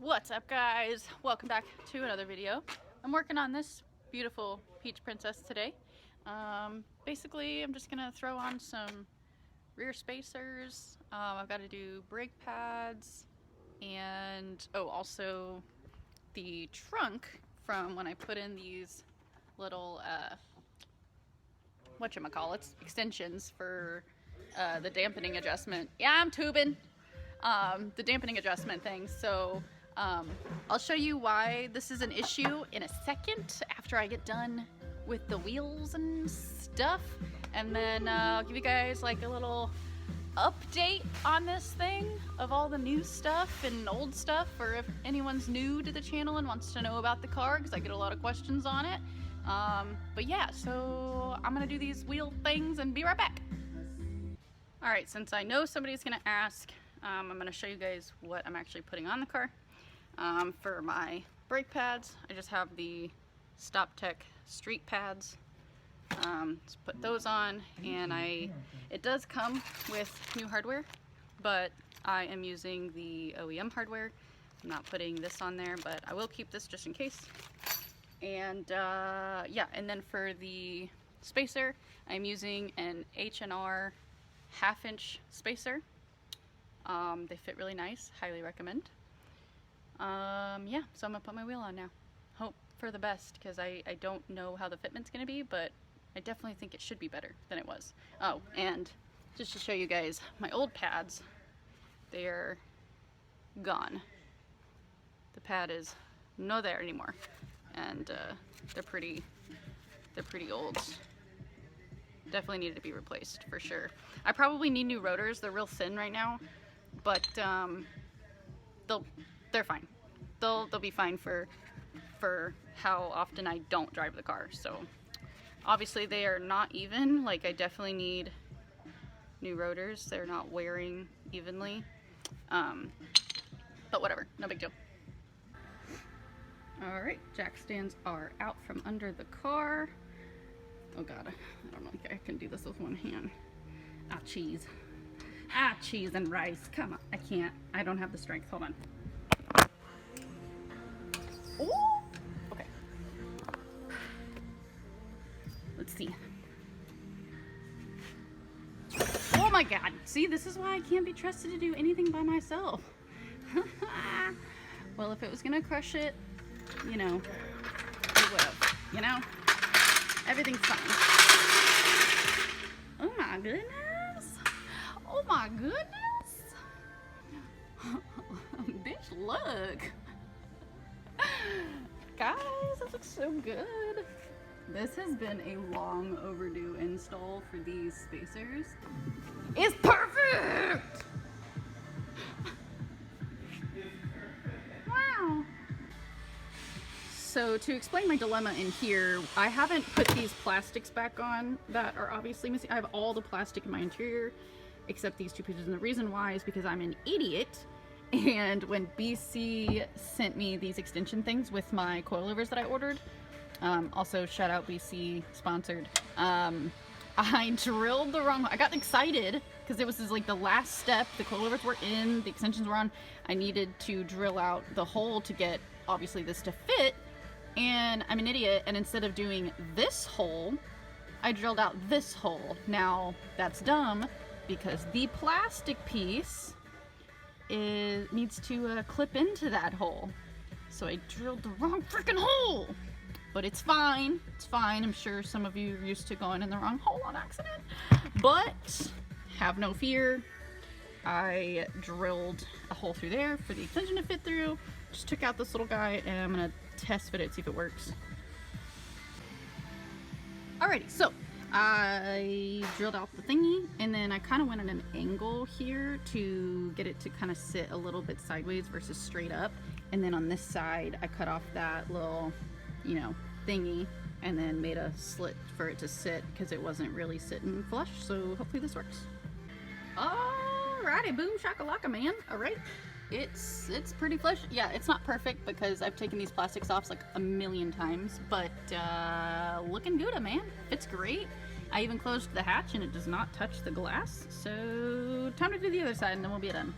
What's up, guys? Welcome back to another video. I'm working on this beautiful Peach Princess today. Basically, I'm just gonna throw on some rear spacers. I've got to do brake pads and also the trunk from when I put in these little whatchamacallits, extensions for the dampening adjustment. Yeah, I'm tubing. The dampening adjustment thing. So I'll show you why this is an issue in a second after I get done with the wheels and stuff, and then I'll give you guys like a little update on this thing of all the new stuff and old stuff, or if anyone's new to the channel and wants to know about the car, because I get a lot of questions on it. But yeah, so I'm gonna do these wheel things and be right back. Alright, since I know somebody's gonna ask, I'm gonna show you guys what I'm actually putting on the car. For my brake pads, I just have the Stop Tech street pads. Let's put those on, and it does come with new hardware, but I am using the OEM hardware. I'm not putting this on there, but I will keep this just in case. And yeah, and then for the spacer, I'm using an H&R 1/2" spacer. They fit really nice, highly recommend. Yeah, so I'm gonna put my wheel on now. Hope for the best, because I don't know how the fitment's gonna be, but I definitely think it should be better than it was. Oh, and just to show you guys my old pads, they're gone. The pad is not there anymore, and they're pretty old. Definitely needed to be replaced for sure. I probably need new rotors. They're real thin right now, but they're fine. They'll be fine for how often I don't drive the car. So obviously they are not even. Like, I definitely need new rotors. They're not wearing evenly. But whatever, no big deal. All right, jack stands are out from under the car. Oh God, I don't know if I can do this with one hand. Ah, cheese. Ah, cheese and rice. Come on, I can't. I don't have the strength. Hold on. Ooh! Okay. Let's see. Oh my God. See, this is why I can't be trusted to do anything by myself. Well, if it was gonna crush it, you know, it would have, you know? Everything's fine. Oh my goodness. Oh my goodness. Bitch, look. Guys, that looks so good. This has been a long overdue install for these spacers. It's perfect! Wow. So to explain my dilemma in here, I haven't put these plastics back on that are obviously missing. I have all the plastic in my interior except these two pieces, and the reason why is because I'm an idiot. And when BC sent me these extension things with my coilovers that I ordered, also shout out BC, sponsored, I drilled the wrong, I got excited because it was like the last step. The coilovers were in, the extensions were on. I needed to drill out the hole to get obviously this to fit, and I'm an idiot, and instead of doing this hole, I drilled out this hole. Now that's dumb because the plastic piece needs to clip into that hole. So I drilled the wrong freaking hole. But it's fine. It's fine. I'm sure some of you are used to going in the wrong hole on accident. But have no fear. I drilled a hole through there for the extension to fit through. Just took out this little guy, and I'm gonna test fit it, see if it works. Alrighty, so I drilled out the thingy, and then I kind of went at an angle here to get it to kind of sit a little bit sideways versus straight up. And then on this side, I cut off that little, you know, thingy, and then made a slit for it to sit because it wasn't really sitting flush. So hopefully this works. Alrighty, boom shakalaka, man. Alright, it's pretty flush. Yeah, it's not perfect because I've taken these plastics off like a million times, but looking good, man. Fits great. I even closed the hatch and it does not touch the glass. So time to do the other side and then we'll be done.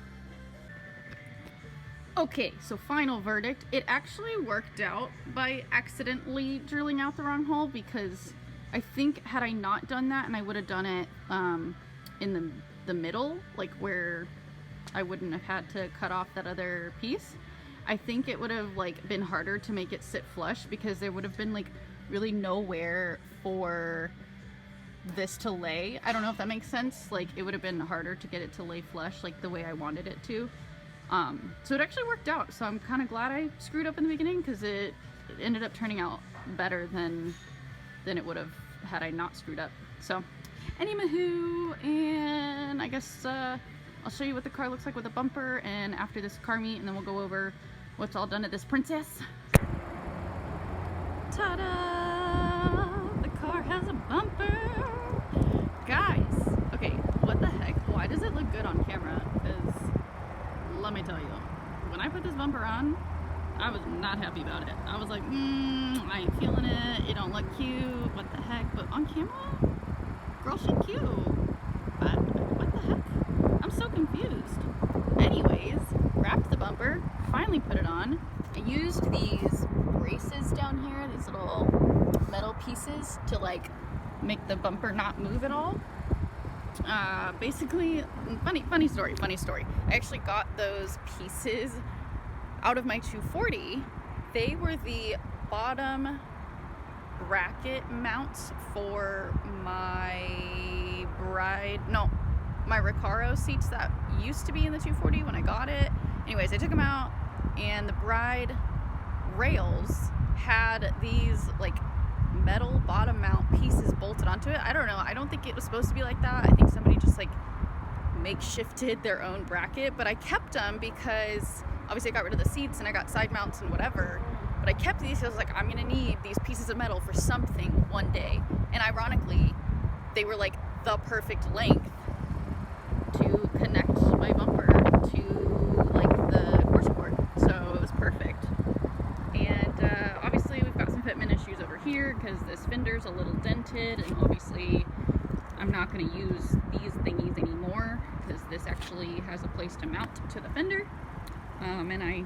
Okay, so final verdict. It actually worked out by accidentally drilling out the wrong hole, because I think had I not done that and I would have done it in the middle, like where I wouldn't have had to cut off that other piece, I think it would have like been harder to make it sit flush, because there would have been like really nowhere for this to lay. I don't know if that makes sense. Like it would have been harder to get it to lay flush like the way I wanted it to. So it actually worked out. So I'm kind of glad I screwed up in the beginning, because it ended up turning out better than it would have had I not screwed up. So anywho, and I guess I'll show you what the car looks like with a bumper and after this car meet, and then we'll go over what's all done at this princess. Ta-da! The car has a bumper! Guys, okay, what the heck? Why does it look good on camera? Because let me tell you, when I put this bumper on, I was not happy about it. I was like, I ain't feeling it. It don't look cute. What the heck? But on camera, girl, she cute. But what the heck? I'm so confused. Anyways, wrapped the bumper, finally put it on. I used these braces down here, these little metal pieces, to like make the bumper not move at all. Basically, funny story. I actually got those pieces out of my 240. They were the bottom bracket mounts for my Recaro seats that used to be in the 240 when I got it. Anyways, I took them out, and the bride rails had these like metal bottom mount pieces bolted onto it. I don't know. I don't think it was supposed to be like that. I think somebody just like makeshifted their own bracket, but I kept them because obviously I got rid of the seats and I got side mounts and whatever, but I kept these. I was like, I'm gonna need these pieces of metal for something one day. And ironically, they were like the perfect length to connect my bumper to like the course board, so it was perfect. And obviously we've got some fitment issues over here because this fender's a little dented, and obviously I'm not going to use these thingies anymore because this actually has a place to mount to the fender. And I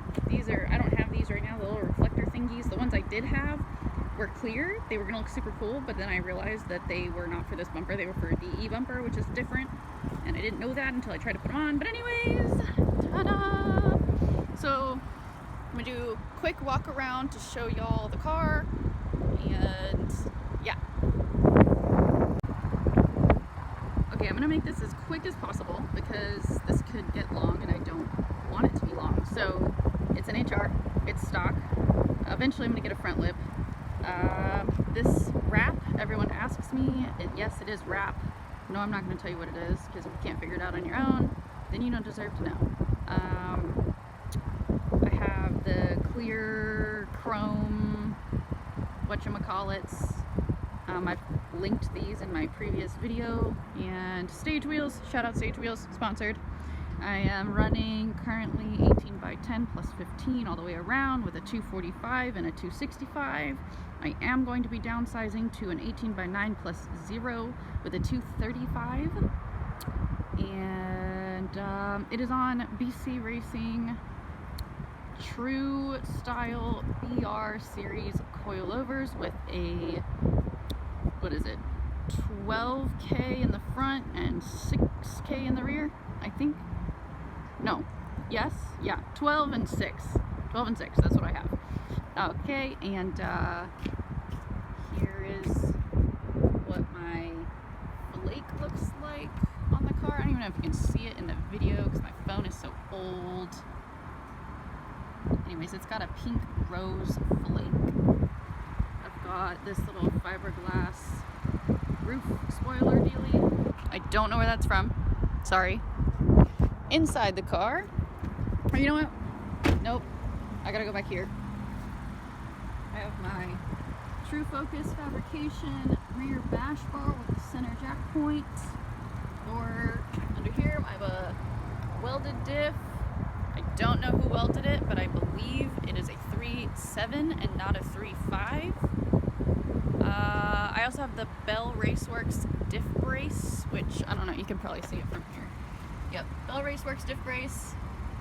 don't have these right now, the little reflector thingies. The ones I did have were clear. They were going to look super cool, but then I realized that they were not for this bumper. They were for a DE bumper, which is different, and I didn't know that until I tried to put them on. But anyways, ta-da! So I'm going to do a quick walk around to show y'all the car, and yeah. Okay, I'm going to make this as quick as possible because this could get long and I don't want it to be long. So it's an HR, it's stock. Eventually I'm going to get a front lip. This wrap, everyone asks me, yes, it is wrap. No, I'm not going to tell you what it is, because if you can't figure it out on your own, then you don't deserve to know. I have the clear chrome whatchamacallits. I've linked these in my previous video. And Stage Wheels, shout out Stage Wheels, sponsored. I am running currently 18 by 10 plus 15 all the way around with a 245 and a 265. I am going to be downsizing to an 18 by 9 plus 0 with a 235. And it is on BC Racing True Style BR Series Coilovers with a, 12K in the front and 6K in the rear, I think. No, yes, yeah, 12 and 6, that's what I have. Okay, and here is what my flake looks like on the car. I don't even know if you can see it in the video because my phone is so old. Anyways, it's got a pink rose flake. I've got this little fiberglass roof spoiler dealie. I don't know where that's from, sorry. Inside the car, or you know what, nope, I gotta go back here. I have my True Focus fabrication rear bash bar with the center jack point. Or under here I have a welded diff. I don't know who welded it, but I believe it is a 3.7 and not a 3.5. I also have the Bell Raceworks diff brace, which I don't know, you can probably see it from here. Yep, Bell Raceworks diff brace.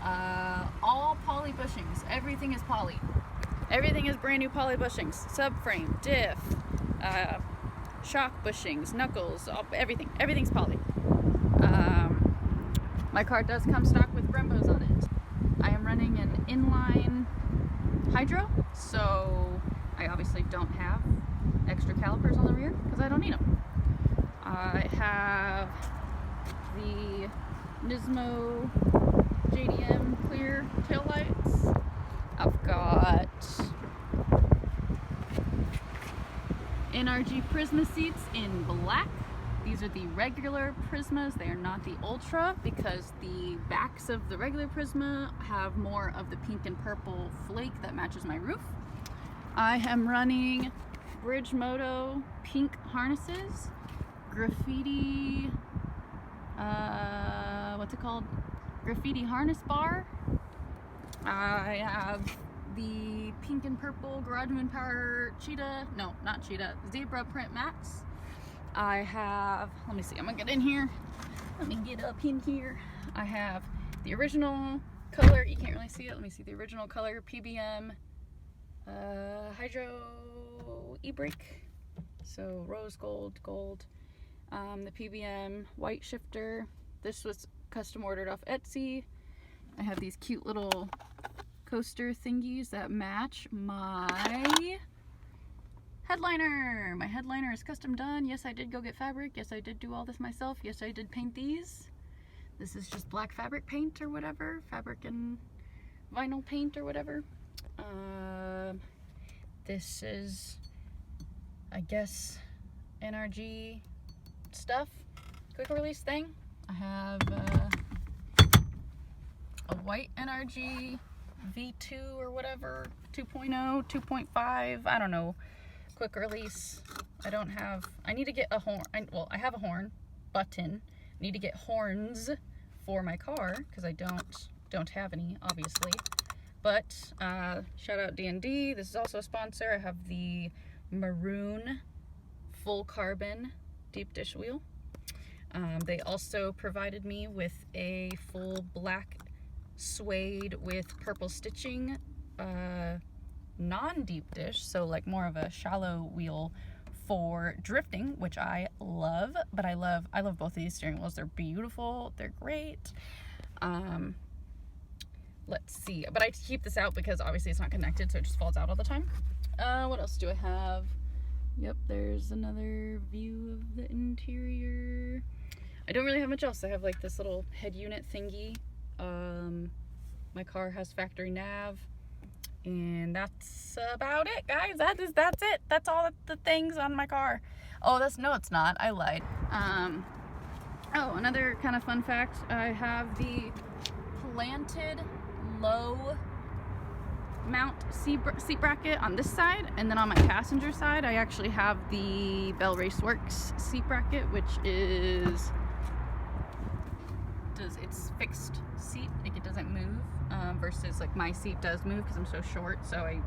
All poly bushings. Everything is poly. Everything is brand new poly bushings. Subframe, diff, shock bushings, knuckles, everything. Everything's poly. My car does come stock with Brembos on it. I am running an inline hydro, so I obviously don't have extra calipers on the rear because I don't need them. I have the Nismo JDM clear taillights. I've got NRG Prisma seats in black. These are the regular Prismas. They are not the Ultra because the backs of the regular Prisma have more of the pink and purple flake that matches my roof. I am running Bridgemoto pink harnesses, graffiti, what's it called? Graffiti harness bar. I have the pink and purple Garage Moon Power cheetah, no, not cheetah, zebra print mats. I have, let me see, I'm gonna get in here. Let me get up in here. I have the original color, you can't really see it, let me see, the original color PBM Hydro e-brake. So rose gold, gold. The PBM white shifter. This was custom ordered off Etsy. I have these cute little coaster thingies that match my headliner. My headliner is custom done. Yes, I did go get fabric. Yes, I did do all this myself. Yes, I did paint these. This is just black fabric paint or whatever. Fabric and vinyl paint or whatever. This is, I guess, NRG stuff. Quick release thing. I have a white NRG V2 or whatever, 2.0, 2.5, I don't know, quick release. I don't have, I need to get a horn, well, I have a horn button. I need to get horns for my car because I don't have any, obviously. But shout out DND, this is also a sponsor. I have the maroon full carbon deep dish wheel. They also provided me with a full black suede with purple stitching non-deep dish, so like more of a shallow wheel for drifting, which I love. But I love both of these steering wheels. They're beautiful, they're great. Let's see, but I keep this out because obviously it's not connected, so it just falls out all the time. What else do I have? Yep, there's another view of the interior. I don't really have much else. I have like this little head unit thingy. My car has factory nav, and that's about it, guys. That's it. That's all the things on my car. Oh, no, it's not. I lied. Oh, another kind of fun fact. I have the planted low mount seat bracket on this side, and then on my passenger side I actually have the Bell Raceworks seat bracket, which is it's fixed seat, like it doesn't move, versus like my seat does move because I'm so short, so I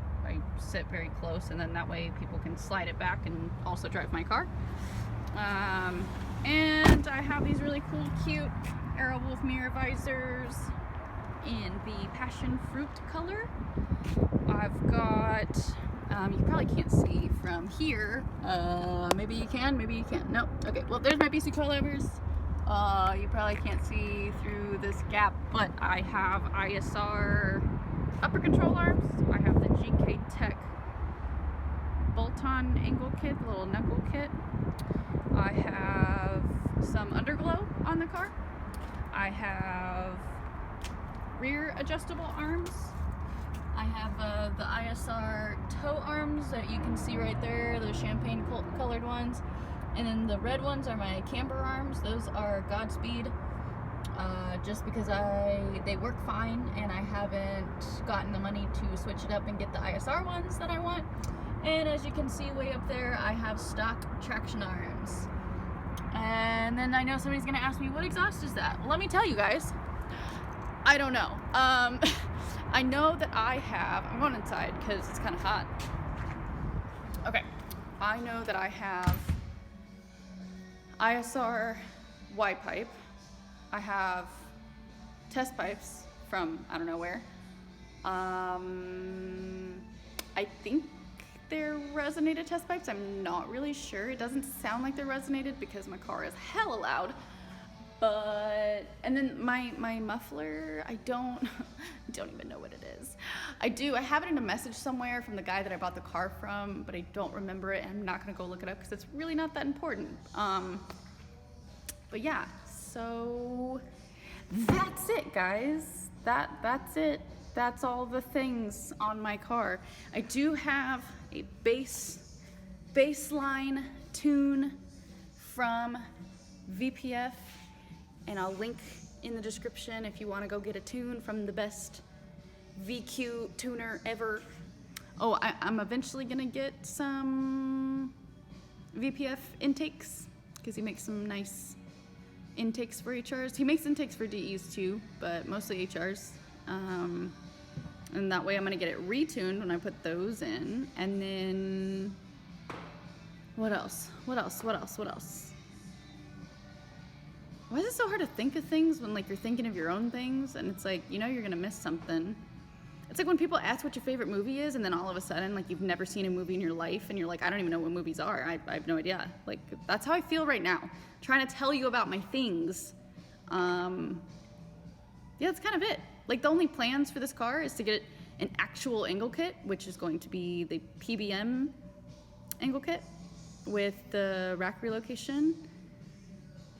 sit very close, and then that way people can slide it back and also drive my car. And I have these really cool cute Aerowolf mirror visors in the passion fruit color. I've got, you probably can't see from here, maybe you can, maybe you can't, nope, okay, well there's my BC Coilovers. You probably can't see through this gap, but I have ISR upper control arms. I have the GK Tech bolt-on angle kit, little knuckle kit. I have some underglow on the car. I have rear adjustable arms. I have the ISR toe arms that you can see right there, those champagne colored ones. And then the red ones are my camber arms. Those are Godspeed, just because they work fine, and I haven't gotten the money to switch it up and get the ISR ones that I want. And as you can see way up there, I have stock traction arms. And then I know somebody's gonna ask me, what exhaust is that? Well, let me tell you guys, I don't know. I know that I have, I'm going inside because it's kind of hot. Okay, I know that I have ISR Y pipe. I have test pipes from I don't know where. I think they're resonated test pipes. I'm not really sure. It doesn't sound like they're resonated because my car is hella loud. But, and then my muffler, I don't even know what it is. I have it in a message somewhere from the guy that I bought the car from, but I don't remember it, and I'm not gonna go look it up because it's really not that important. But yeah, so that's it, guys. That's it. That's all the things on my car. I do have a baseline tune from VPF, and I'll link in the description if you want to go get a tune from the best VQ tuner ever. Oh, I'm eventually gonna get some VPF intakes because he makes some nice intakes for HRs. He makes intakes for DEs too, but mostly HRs. And that way I'm gonna get it retuned when I put those in. And then what else? Why is it so hard to think of things when like you're thinking of your own things and it's like, you know, you're gonna miss something. It's like when people ask what your favorite movie is and then all of a sudden like you've never seen a movie in your life and you're like, I don't even know what movies are. I have no idea. Like that's how I feel right now. Trying to tell you about my things. Yeah, that's kind of it. Like the only plans for this car is to get an actual angle kit, which is going to be the PBM angle kit with the rack relocation,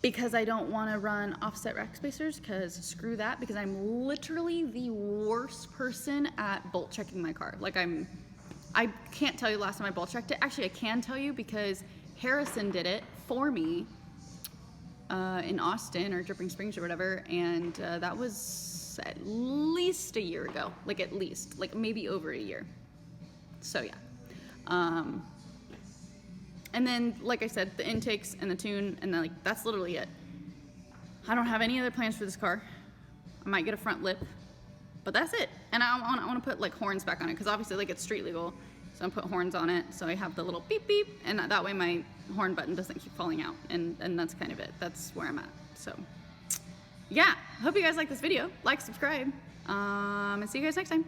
because I don't want to run offset rack spacers, because screw that, because I'm literally the worst person at bolt checking my car. Like I can't tell you the last time I bolt checked it. Actually, I can tell you because Harrison did it for me in Austin or Dripping Springs or whatever, and that was at least a year ago. Like at least, like maybe over a year. So yeah. And then, like I said, the intakes and the tune, and then like that's literally it. I don't have any other plans for this car. I might get a front lip, but that's it. And I want to put like horns back on it because obviously like it's street legal, so I'm put horns on it. So I have the little beep beep, and that way my horn button doesn't keep falling out. And that's kind of it. That's where I'm at. So yeah, hope you guys like this video. Like, subscribe, and see you guys next time.